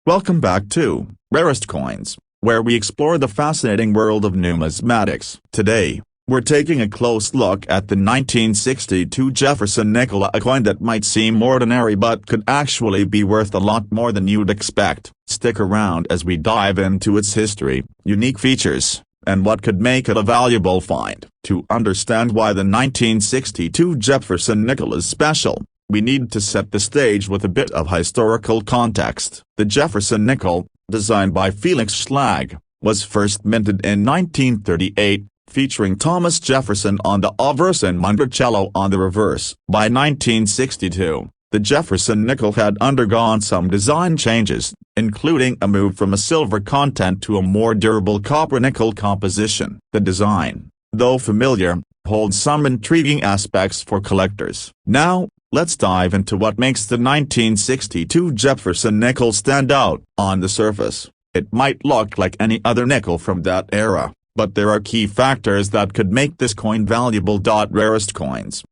Welcome back to Rarest Coins, where we explore the fascinating world of numismatics. Today, we're taking a close look at the 1962 Jefferson nickel, a coin that might seem ordinary but could actually be worth a lot more than you'd expect. Stick around as we dive into its history, unique features, and what could make it a valuable find. To understand why the 1962 Jefferson nickel is special, we need to set the stage with a bit of historical context. The Jefferson nickel, designed by Felix Schlag, was first minted in 1938, featuring Thomas Jefferson on the obverse and Monticello on the reverse. By 1962, the Jefferson nickel had undergone some design changes, including a move from a silver content to a more durable copper-nickel composition. The design, though familiar, holds some intriguing aspects for collectors. Now, let's dive into what makes the 1962 Jefferson nickel stand out. On the surface, it might look like any other nickel from that era, but there are key factors that could make this coin valuable. Rarest coins.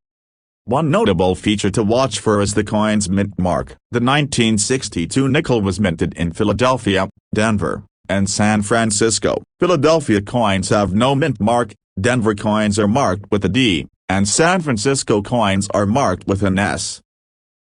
One notable feature to watch for is the coin's mint mark. The 1962 nickel was minted in Philadelphia, Denver, and San Francisco. Philadelphia coins have no mint mark, Denver coins are marked with a D, and San Francisco coins are marked with an S.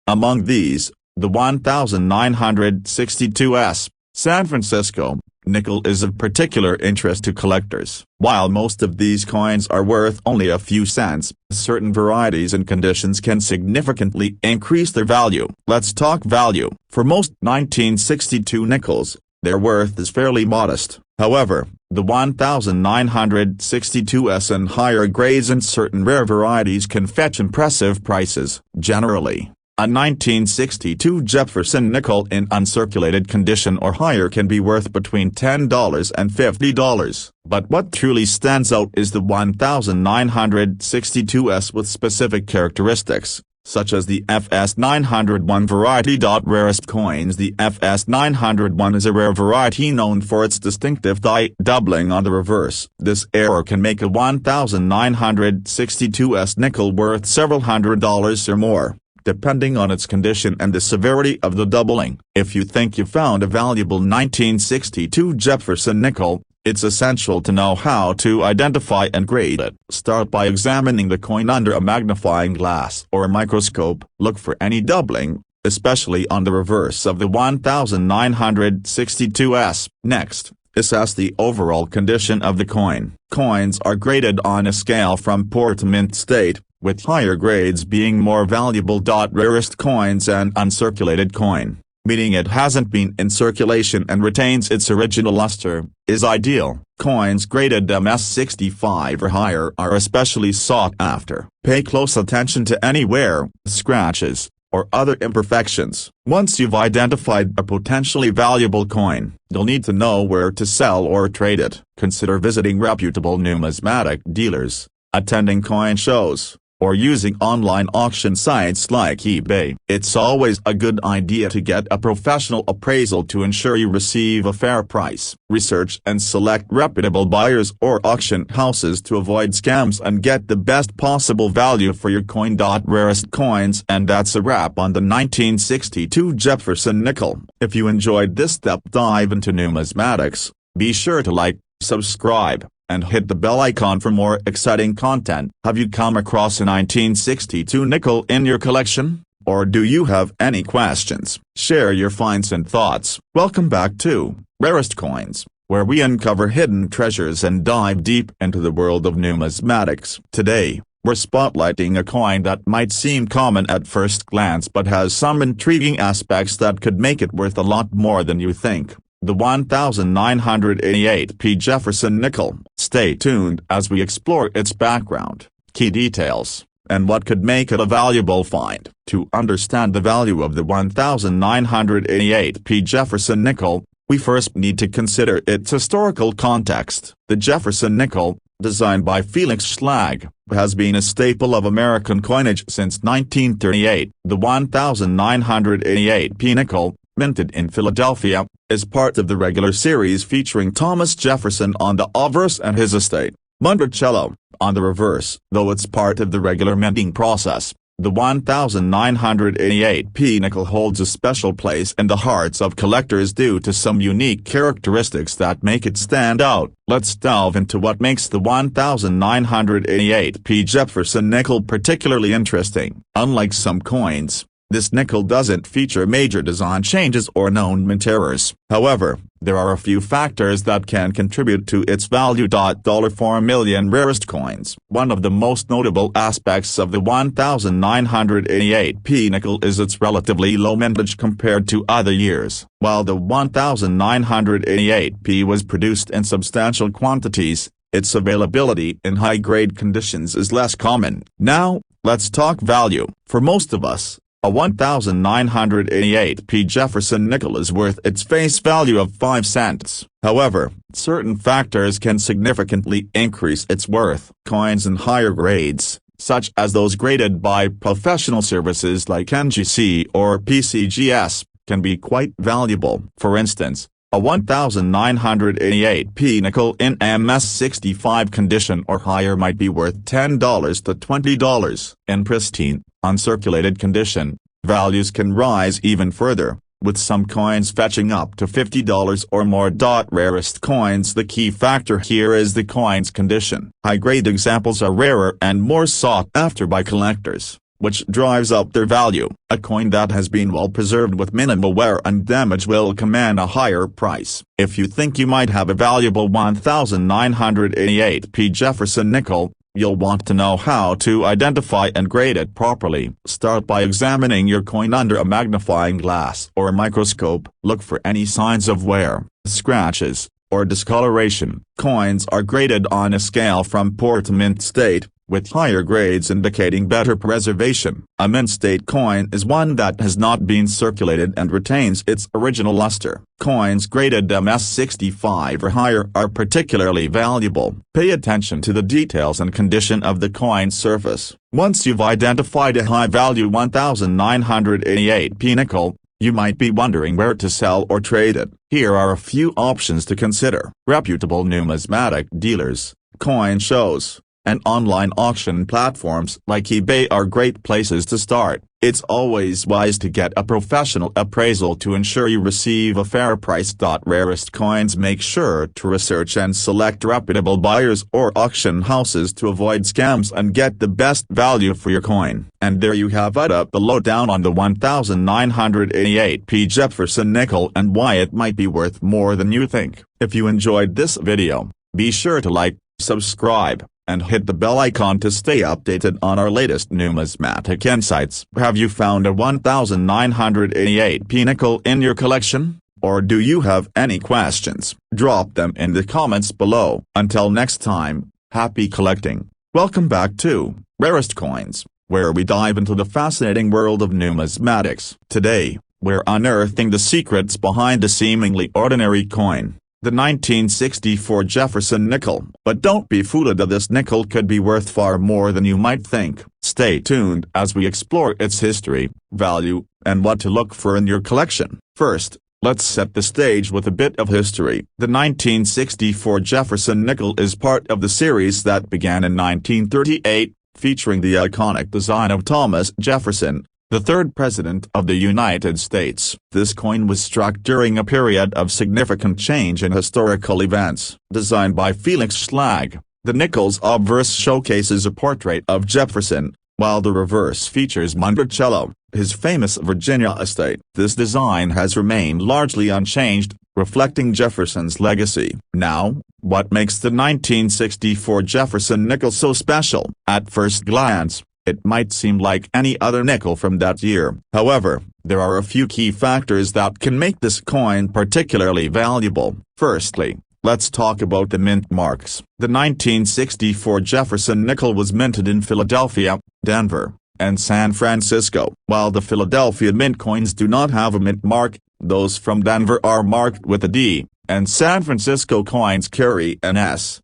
Among these, the 1962 San Francisco nickel is of particular interest to collectors. While most of these coins are worth only a few cents, certain varieties and conditions can significantly increase their value. Let's talk value. For most 1962 nickels, their worth is fairly modest. However, the 1962 and higher grades and certain rare varieties can fetch impressive prices. Generally, a 1962 Jefferson nickel in uncirculated condition or higher can be worth between $10 and $50. But what truly stands out is the 1962 with specific characteristics, such as the FS901 variety. Rarest coins. The FS901 is a rare variety known for its distinctive die doubling on the reverse. This error can make a 1962 nickel worth several $100s or more, depending on its condition and the severity of the doubling. If you think you found a valuable 1962 Jefferson nickel, it's essential to know how to identify and grade it. Start by examining the coin under a magnifying glass or a microscope. Look for any doubling, especially on the reverse of the 1962. Next, assess the overall condition of the coin. Coins are graded on a scale from poor to mint state, with higher grades being more valuable. Rarest coins and uncirculated coin, meaning it hasn't been in circulation and retains its original luster, is ideal. Coins graded MS65 or higher are especially sought after. Pay close attention to any wear, scratches, or other imperfections. Once you've identified a potentially valuable coin, you'll need to know where to sell or trade it. Consider visiting reputable numismatic dealers, attending coin shows, or using online auction sites like eBay. It's always a good idea to get a professional appraisal to ensure you receive a fair price. Research and select reputable buyers or auction houses to avoid scams and get the best possible value for your coin. Rarest coins. And that's a wrap on the 1962 Jefferson nickel. If you enjoyed this deep dive into numismatics, be sure to like, subscribe, and hit the bell icon for more exciting content. Have you come across a 1962 nickel in your collection? Or do you have any questions? Share your finds and thoughts. Welcome back to Rarest Coins, where we uncover hidden treasures and dive deep into the world of numismatics. Today, we're spotlighting a coin that might seem common at first glance but has some intriguing aspects that could make it worth a lot more than you think. The 1988 Jefferson nickel. Stay tuned as we explore its background, key details, and what could make it a valuable find. To understand the value of the 1988 Jefferson nickel, we first need to consider its historical context. The Jefferson nickel, designed by Felix Schlag, has been a staple of American coinage since 1938. The 1988 nickel, minted in Philadelphia, is part of the regular series featuring Thomas Jefferson on the obverse and his estate, Monticello, on the reverse. Though it's part of the regular minting process, The 1988p nickel holds a special place in the hearts of collectors due to some unique characteristics that make it stand out. Let's delve into what makes the 1988p Jefferson nickel particularly interesting. Unlike some coins, this nickel doesn't feature major design changes or known mint errors. However, there are a few factors that can contribute to its value. $4 million rarest coins. One of the most notable aspects of the 1988p nickel is its relatively low mintage compared to other years. While the 1988p was produced in substantial quantities, its availability in high-grade conditions is less common. Now, let's talk value. For most of us, a 1988p Jefferson nickel is worth its face value of 5 cents. However, certain factors can significantly increase its worth. Coins in higher grades, such as those graded by professional services like NGC or PCGS, can be quite valuable. For instance, a 1988p nickel in MS65 condition or higher might be worth $10 to $20. In pristine, uncirculated condition, values can rise even further, with some coins fetching up to $50 or more. Rarest coins. The key factor here is the coin's condition. High-grade examples are rarer and more sought after by collectors, which drives up their value. A coin that has been well preserved with minimal wear and damage will command a higher price. If you think you might have a valuable 1988p Jefferson nickel, you'll want to know how to identify and grade it properly. Start by examining your coin under a magnifying glass or a microscope. Look for any signs of wear, scratches, or discoloration. Coins are graded on a scale from poor to mint state, with higher grades indicating better preservation. A mint state coin is one that has not been circulated and retains its original luster. Coins graded MS65 or higher are particularly valuable. Pay attention to the details and condition of the coin's surface. Once you've identified a high-value 1988p nickel, you might be wondering where to sell or trade it. Here are a few options to consider. Reputable numismatic dealers, coin shows, and online auction platforms like eBay are great places to start. It's always wise to get a professional appraisal to ensure you receive a fair price. Rarest coins. Make sure to research and select reputable buyers or auction houses to avoid scams and get the best value for your coin. And there you have it, the lowdown on the 1988p Jefferson nickel and why it might be worth more than you think. If you enjoyed this video, be sure to like, subscribe, and hit the bell icon to stay updated on our latest numismatic insights. Have you found a 1988p nickel in your collection? Or do you have any questions? Drop them in the comments below. Until next time, happy collecting. Welcome back to Rarest Coins, where we dive into the fascinating world of numismatics. Today, we're unearthing the secrets behind a seemingly ordinary coin, the 1964 Jefferson nickel. But don't be fooled, that this nickel could be worth far more than you might think. Stay tuned as we explore its history, value, and what to look for in your collection. First, let's set the stage with a bit of history. The 1964 Jefferson nickel is part of the series that began in 1938, featuring the iconic design of Thomas Jefferson, the third president of the United States. This coin was struck during a period of significant change in historical events. Designed by Felix Schlag, the nickel's obverse showcases a portrait of Jefferson, while the reverse features Monticello, his famous Virginia estate. This design has remained largely unchanged, reflecting Jefferson's legacy. Now, what makes the 1964 Jefferson nickel so special? At first glance, it might seem like any other nickel from that year. However, there are a few key factors that can make this coin particularly valuable. Firstly, let's talk about the mint marks. The 1964 Jefferson nickel was minted in Philadelphia, Denver, and San Francisco. While the Philadelphia mint coins do not have a mint mark, those from Denver are marked with a D, and San Francisco coins carry an S.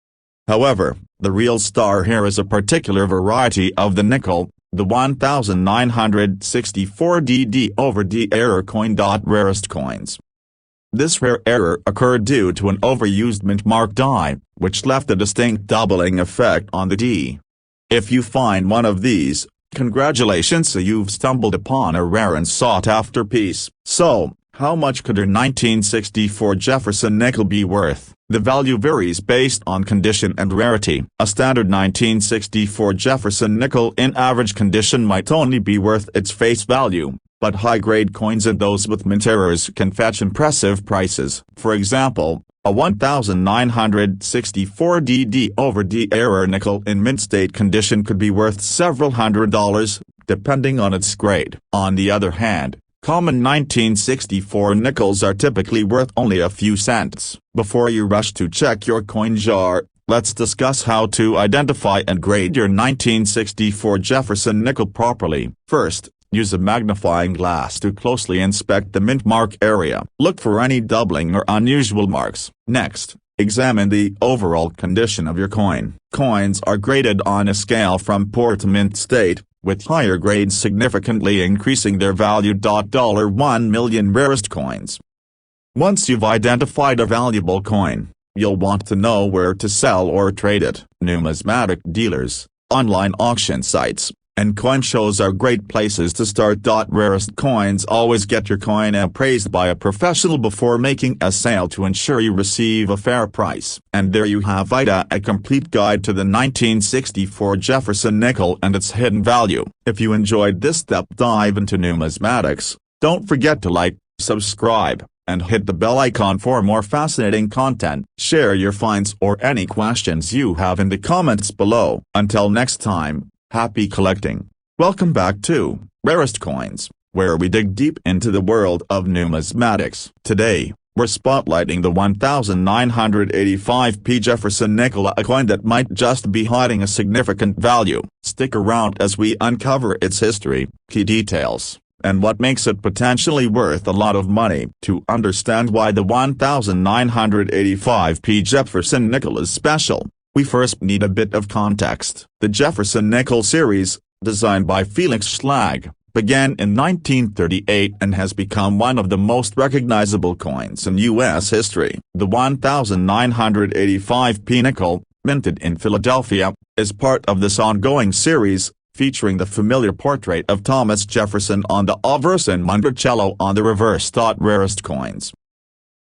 However, the real star here is a particular variety of the nickel, the 1964 DD/D error coin. Rarest coins. This rare error occurred due to an overused mint mark die, which left a distinct doubling effect on the D. If you find one of these, Congratulations, you've stumbled upon a rare and sought-after piece. So, how much could your 1964 Jefferson nickel be worth? The value varies based on condition and rarity. A standard 1964 Jefferson nickel in average condition might only be worth its face value, but high-grade coins and those with mint errors can fetch impressive prices. For example, a 1964 DD/D error nickel in mint state condition could be worth several $100s, depending on its grade. On the other hand, common 1964 nickels are typically worth only a few cents. Before you rush to check your coin jar, let's discuss how to identify and grade your 1964 Jefferson nickel properly. First, use a magnifying glass to closely inspect the mint mark area. Look for any doubling or unusual marks. Next, examine the overall condition of your coin. Coins are graded on a scale from poor to mint state, with higher grades significantly increasing their value. $1 million rarest coins. Once you've identified a valuable coin, you'll want to know where to sell or trade it. Numismatic dealers, online auction sites, and coin shows are great places to start. Rarest coins always get your coin appraised by a professional before making a sale to ensure you receive a fair price. And there you have it, a complete guide to the 1964 Jefferson nickel and its hidden value. If you enjoyed this deep dive into numismatics, don't forget to like, subscribe, and hit the bell icon for more fascinating content. Share your finds or any questions you have in the comments below. Until next time, happy collecting. Welcome back to Rarest Coins, where we dig deep into the world of numismatics. Today, we're spotlighting the 1985p Jefferson nickel, a coin that might just be hiding a significant value. Stick around as we uncover its history, key details, and what makes it potentially worth a lot of money. To understand why the 1985p Jefferson nickel is special, we first need a bit of context. The Jefferson nickel series, designed by Felix Schlag, began in 1938 and has become one of the most recognizable coins in U.S. history. The 1985p nickel, minted in Philadelphia, is part of this ongoing series, featuring the familiar portrait of Thomas Jefferson on the obverse and Monticello on the reverse. Rarest coins.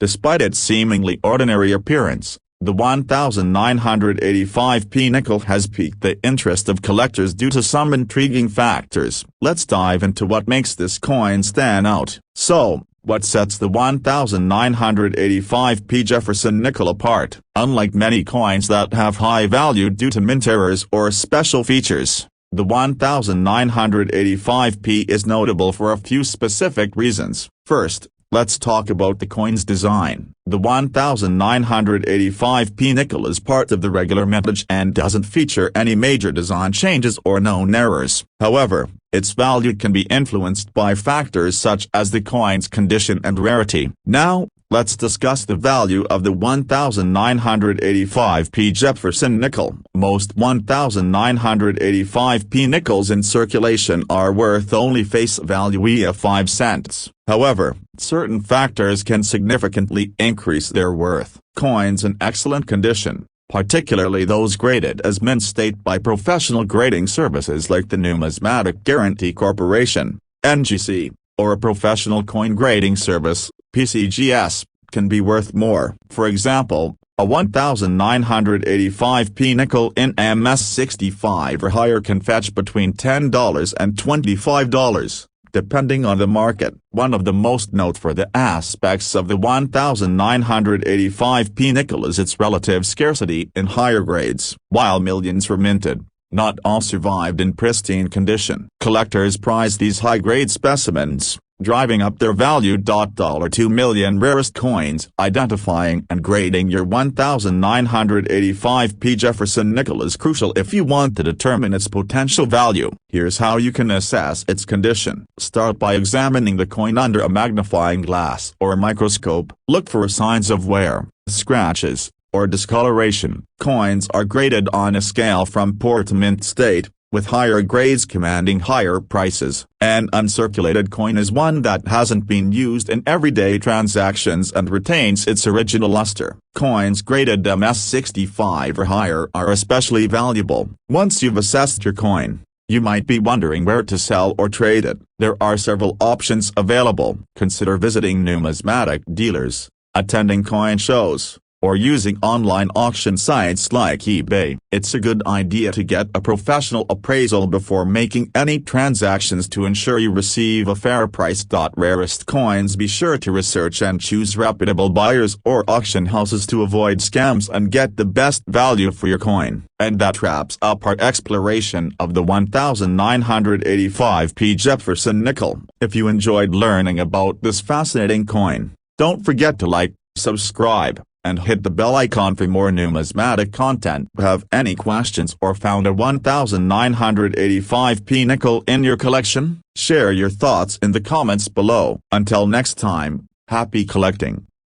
Despite its seemingly ordinary appearance, the 1985p nickel has piqued the interest of collectors due to some intriguing factors. Let's dive into what makes this coin stand out. So, what sets the 1985p Jefferson nickel apart? Unlike many coins that have high value due to mint errors or special features, the 1985p is notable for a few specific reasons. First, let's talk about the coin's design. The 1985p nickel is part of the regular mintage and doesn't feature any major design changes or known errors. However, its value can be influenced by factors such as the coin's condition and rarity. Now, let's discuss the value of the 1985p Jefferson nickel. Most 1985p nickels in circulation are worth only face value of 5 cents. However, certain factors can significantly increase their worth. Coins in excellent condition, particularly those graded as mint state by professional grading services like the Numismatic Guarantee Corporation, NGC, or a professional coin grading service, PCGS, can be worth more. For example, a 1985p nickel in MS65 or higher can fetch between $10 and $25, depending on the market. One of the most noteworthy aspects of the 1985p nickel is its relative scarcity in higher grades. While millions were minted, not all survived in pristine condition. Collectors prize these high-grade specimens, driving up their value. $2 million rarest coins. Identifying and grading your 1985p Jefferson nickel is crucial if you want to determine its potential value. Here's how you can assess its condition. Start by examining the coin under a magnifying glass or microscope. Look for signs of wear, scratches, or discoloration. Coins are graded on a scale from poor to mint state, with higher grades commanding higher prices. An uncirculated coin is one that hasn't been used in everyday transactions and retains its original luster. Coins graded MS65 or higher are especially valuable. Once you've assessed your coin, You might be wondering where to sell or trade it. There are several options available. Consider visiting numismatic dealers, attending coin shows, or using online auction sites like eBay. It's a good idea to get a professional appraisal before making any transactions to ensure you receive a fair price. Rarest coins. Be sure to research and choose reputable buyers or auction houses to avoid scams and get the best value for your coin. And that wraps up our exploration of the 1985p Jefferson nickel. If you enjoyed learning about this fascinating coin, don't forget to like, subscribe, and hit the bell icon for more numismatic content. Have any questions or found a 1985p nickel in your collection? Share your thoughts in the comments below. Until next time, happy collecting.